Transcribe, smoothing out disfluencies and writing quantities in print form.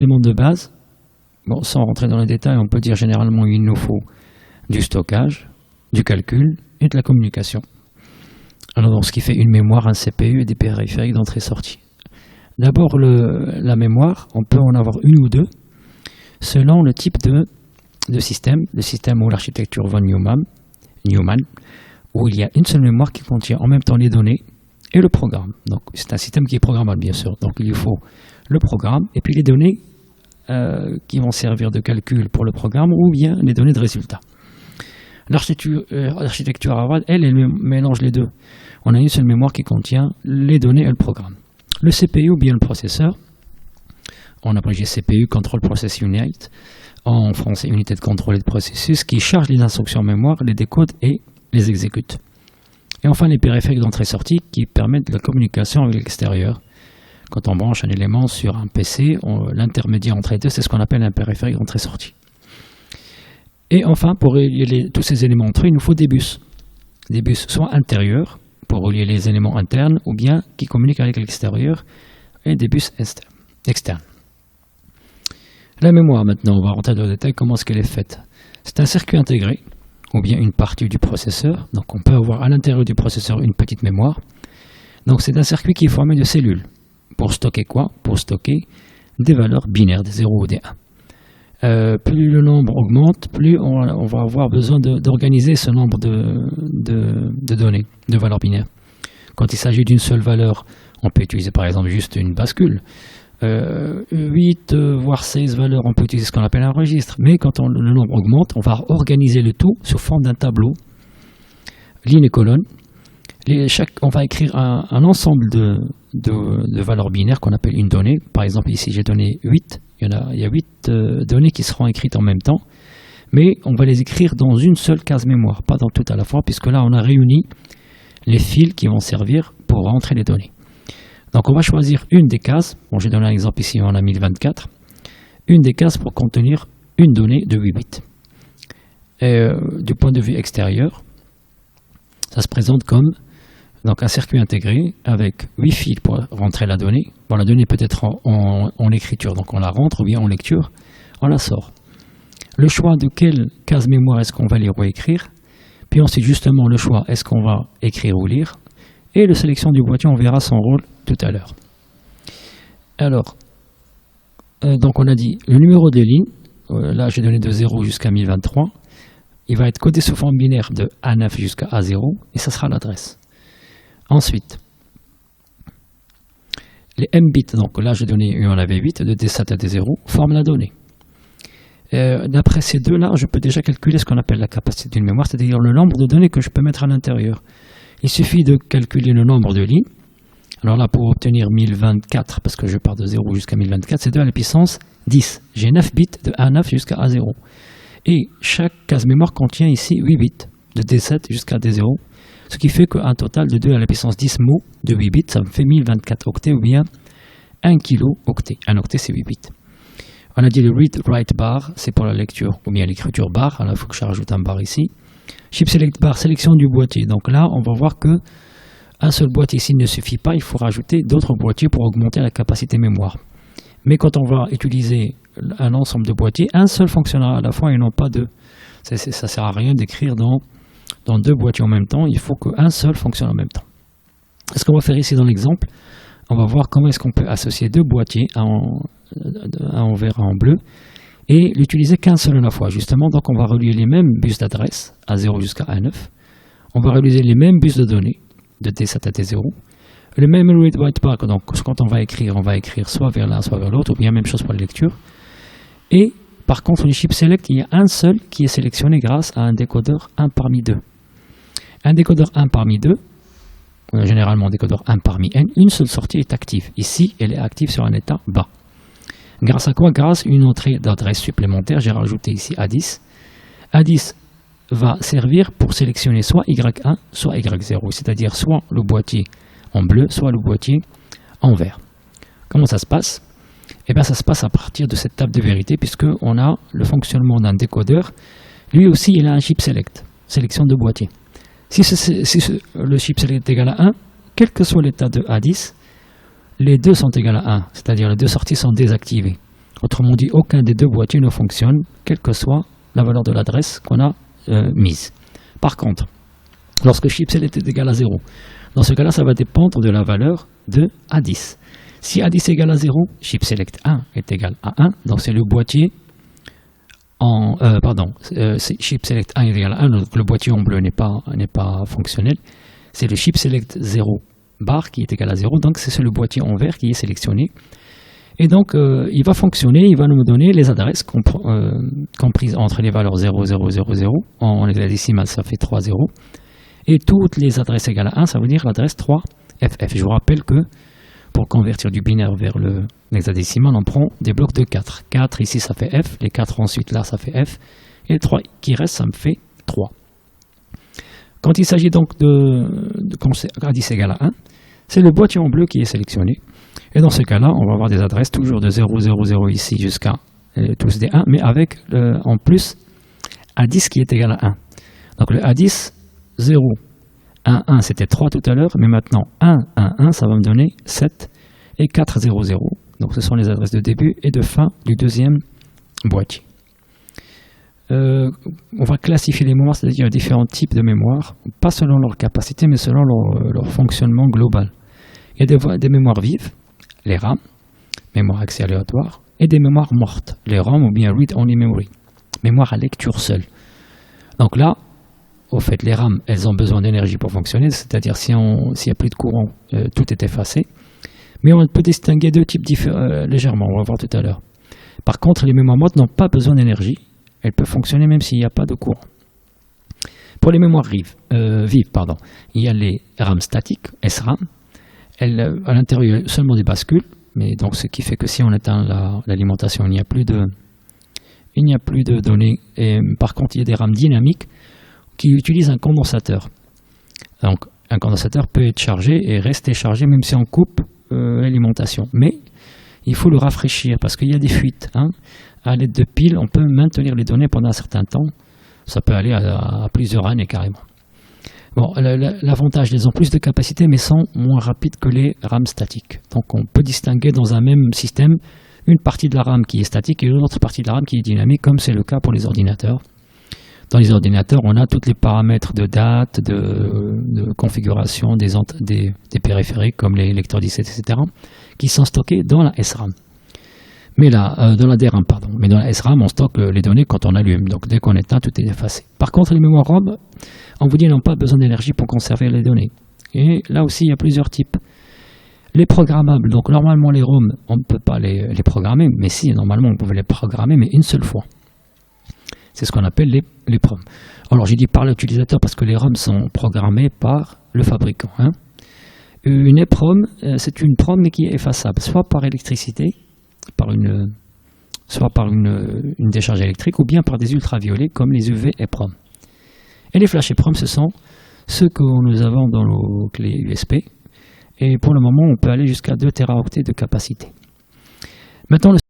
Éléments de base, bon, sans rentrer dans les détails, on peut dire généralement il nous faut du stockage, du calcul et de la communication. Alors, dans ce qui fait une mémoire, un CPU et des périphériques d'entrée-sortie. D'abord, la mémoire, on peut en avoir une ou deux, selon le type de système, le système ou l'architecture von Neumann, où il y a une seule mémoire qui contient en même temps les données et le programme. Donc, c'est un système qui est programmable, bien sûr. Donc, il faut le programme et puis les données qui vont servir de calcul pour le programme ou bien les données de résultat. L'architecture Harvard, elle mélange les deux. On a une seule mémoire qui contient les données et le programme. Le CPU ou bien le processeur, on abrégé CPU, Control Process Unit, en français unité de contrôle et de processus, qui charge les instructions en mémoire, les décode et les exécute. Et enfin les périphériques d'entrée-sortie qui permettent la communication avec l'extérieur. Quand on branche un élément sur un PC, l'intermédiaire entre les deux, c'est ce qu'on appelle un périphérique d'entrée-sortie. Et enfin, pour relier tous ces éléments entre eux, il nous faut des bus. Des bus soit intérieurs, pour relier les éléments internes, ou bien qui communiquent avec l'extérieur, et des bus externes. La mémoire, maintenant, on va rentrer dans le détail, comment est-ce qu'elle est faite. C'est un circuit intégré, ou bien une partie du processeur. Donc on peut avoir à l'intérieur du processeur une petite mémoire. Donc c'est un circuit qui est formé de cellules. Pour stocker quoi? Pour stocker des valeurs binaires, des 0 ou des 1. Plus le nombre augmente, plus on va avoir besoin d'organiser ce nombre de données, de valeurs binaires. Quand il s'agit d'une seule valeur, on peut utiliser par exemple juste une bascule. 8 voire 16 valeurs, on peut utiliser ce qu'on appelle un registre. Mais quand le nombre augmente, on va organiser le tout sous forme d'un tableau, ligne et colonne. On va écrire un ensemble de valeurs binaires qu'on appelle une donnée. Par exemple, ici j'ai donné 8. Il y a 8 données qui seront écrites en même temps, mais on va les écrire dans une seule case mémoire, pas dans tout à la fois, puisque là on a réuni les fils qui vont servir pour rentrer les données. Donc on va choisir une des cases, bon j'ai donné un exemple ici, on a mis le 24, une des cases pour contenir une donnée de 8 bits. Du point de vue extérieur, ça se présente comme donc un circuit intégré avec 8 fils pour rentrer la donnée. Bon, la donnée peut être en écriture, donc on la rentre, ou bien en lecture, on la sort. Le choix de quelle case mémoire est-ce qu'on va lire ou écrire, puis ensuite justement le choix est-ce qu'on va écrire ou lire, et la sélection du boîtier, on verra son rôle tout à l'heure. Alors, donc on a dit le numéro de ligne, là j'ai donné de 0 jusqu'à 1023, il va être codé sous forme binaire de A9 jusqu'à A0, et ça sera l'adresse. Ensuite, les M bits, donc là j'ai donné, on avait 8, de D7 à D0, forment la donnée. D'après ces deux-là, je peux déjà calculer ce qu'on appelle la capacité d'une mémoire, c'est-à-dire le nombre de données que je peux mettre à l'intérieur. Il suffit de calculer le nombre de lignes. Alors là, pour obtenir 1024, parce que je pars de 0 jusqu'à 1024, c'est 2 à la puissance 10. J'ai 9 bits de A9 jusqu'à A0. Et chaque case mémoire contient ici 8 bits, de D7 jusqu'à D0. Ce qui fait qu'un total de 2 à la puissance 10 mots de 8 bits, ça me fait 1024 octets ou bien 1 kilo octet. Un octet, c'est 8 bits. On a dit le read-write bar, c'est pour la lecture ou bien l'écriture bar. Alors il faut que je rajoute un bar ici. Chip select bar, sélection du boîtier. Donc là, on va voir que un seul boîtier ici ne suffit pas. Il faut rajouter d'autres boîtiers pour augmenter la capacité mémoire. Mais quand on va utiliser un ensemble de boîtiers, un seul fonctionnera à la fois et non pas deux. Ça ne sert à rien d'écrire dans deux boîtiers en même temps, il faut qu'un seul fonctionne en même temps. Ce qu'on va faire ici dans l'exemple, on va voir comment est-ce qu'on peut associer deux boîtiers, un en vert, un en bleu, et l'utiliser qu'un seul à la fois. Justement, donc on va relier les mêmes bus d'adresse, A0 jusqu'à A9, on va relier les mêmes bus de données, de D7 à D0, le même read-write bar, donc quand on va écrire soit vers l'un, soit vers l'autre, ou bien même chose pour la lecture. Et par contre, les chip select, il y a un seul qui est sélectionné grâce à un décodeur 1 parmi 2. Un décodeur 1 parmi 2, généralement un décodeur 1 parmi n, une seule sortie est active. Ici, elle est active sur un état bas. Grâce à quoi? Grâce à une entrée d'adresse supplémentaire, j'ai rajouté ici A10. A10 va servir pour sélectionner soit Y1, soit Y0, c'est-à-dire soit le boîtier en bleu, soit le boîtier en vert. Comment ça se passe? Eh bien, ça se passe à partir de cette table de vérité, puisqu'on a le fonctionnement d'un décodeur. Lui aussi, il a un chip select, sélection de boîtier. Si le chip select est égal à 1, quel que soit l'état de A10, les deux sont égales à 1, c'est-à-dire les deux sorties sont désactivées. Autrement dit, aucun des deux boîtiers ne fonctionne, quelle que soit la valeur de l'adresse qu'on a mise. Par contre, lorsque chip select est égal à 0, dans ce cas-là, ça va dépendre de la valeur de A10. Si A10 est égal à 0, chip select 1 est égal à 1, donc c'est le boîtier chip select 1 est égal à 1, donc le boîtier en bleu n'est pas fonctionnel. C'est le chip select 0 bar qui est égal à 0, donc c'est le boîtier en vert qui est sélectionné. Et donc, il va fonctionner, il va nous donner les adresses comprises entre les valeurs 0, 0, 0, 0. En hexadécimal, ça fait 3 0. Et toutes les adresses égales à 1, ça veut dire l'adresse 3 FF. Je vous rappelle que pour convertir du binaire vers l'hexadécimal, on prend des blocs de 4. 4 ici, ça fait F. Les 4 ensuite, là, ça fait F. Et les 3 qui restent, ça me fait 3. Quand il s'agit donc de A10 égale à 1, c'est le boîtier en bleu qui est sélectionné. Et dans ce cas-là, on va avoir des adresses toujours de 0, 0, 0 ici jusqu'à tous des 1, mais avec en plus A10 qui est égal à 1. Donc le A10, 0, 1, 1, c'était 3 tout à l'heure, mais maintenant 1, 1, 1, ça va me donner 7 et 4, 0, 0. Donc ce sont les adresses de début et de fin du deuxième boîtier. On va classifier les mémoires, c'est-à-dire différents types de mémoires, pas selon leur capacité, mais selon leur fonctionnement global. Il y a des mémoires vives, les RAM, mémoire accès aléatoire, et des mémoires mortes, les ROM ou bien read-only memory, mémoire à lecture seule. Donc là, au fait, les RAM, elles ont besoin d'énergie pour fonctionner, c'est-à-dire s'il n'y a plus de courant, tout est effacé. Mais on peut distinguer deux types légèrement, on va voir tout à l'heure. Par contre, les mémoires mortes n'ont pas besoin d'énergie, elles peuvent fonctionner même s'il n'y a pas de courant. Pour les mémoires vives, il y a les RAM statiques, SRAM. À l'intérieur, il y a seulement des bascules, mais donc ce qui fait que si on éteint l'alimentation, il n'y a plus de données. Et, par contre, il y a des RAM dynamiques qui utilisent un condensateur. Donc, un condensateur peut être chargé et rester chargé même si on coupe l'alimentation. Mais il faut le rafraîchir parce qu'il y a des fuites. À l'aide de piles, on peut maintenir les données pendant un certain temps. Ça peut aller à plusieurs années carrément. Bon, l'avantage, elles ont plus de capacité mais sont moins rapides que les RAM statiques. Donc on peut distinguer dans un même système une partie de la RAM qui est statique et une autre partie de la RAM qui est dynamique, comme c'est le cas pour les ordinateurs. Dans les ordinateurs, on a tous les paramètres de date, de configuration des périphériques comme les lecteurs disquettes, etc. qui sont stockés dans la SRAM. Mais là, dans la DRAM, pardon. Mais dans la SRAM, on stocke les données quand on allume. Donc dès qu'on éteint, tout est effacé. Par contre, les mémoires ROM, on vous dit, n'ont pas besoin d'énergie pour conserver les données. Et là aussi, il y a plusieurs types. Les programmables, donc normalement les ROM, on ne peut pas les programmer, mais si, normalement on pouvait les programmer, mais une seule fois. C'est ce qu'on appelle les PROM. Alors j'ai dit par l'utilisateur parce que les ROM sont programmés par le fabricant. Une EPROM, c'est une PROM mais qui est effaçable, soit par électricité, soit par une décharge électrique, ou bien par des ultraviolets comme les UV EPROM. Et les flash EPROM, ce sont ceux que nous avons dans nos clés USB. Et pour le moment, on peut aller jusqu'à 2 Teraoctets de capacité. Maintenant,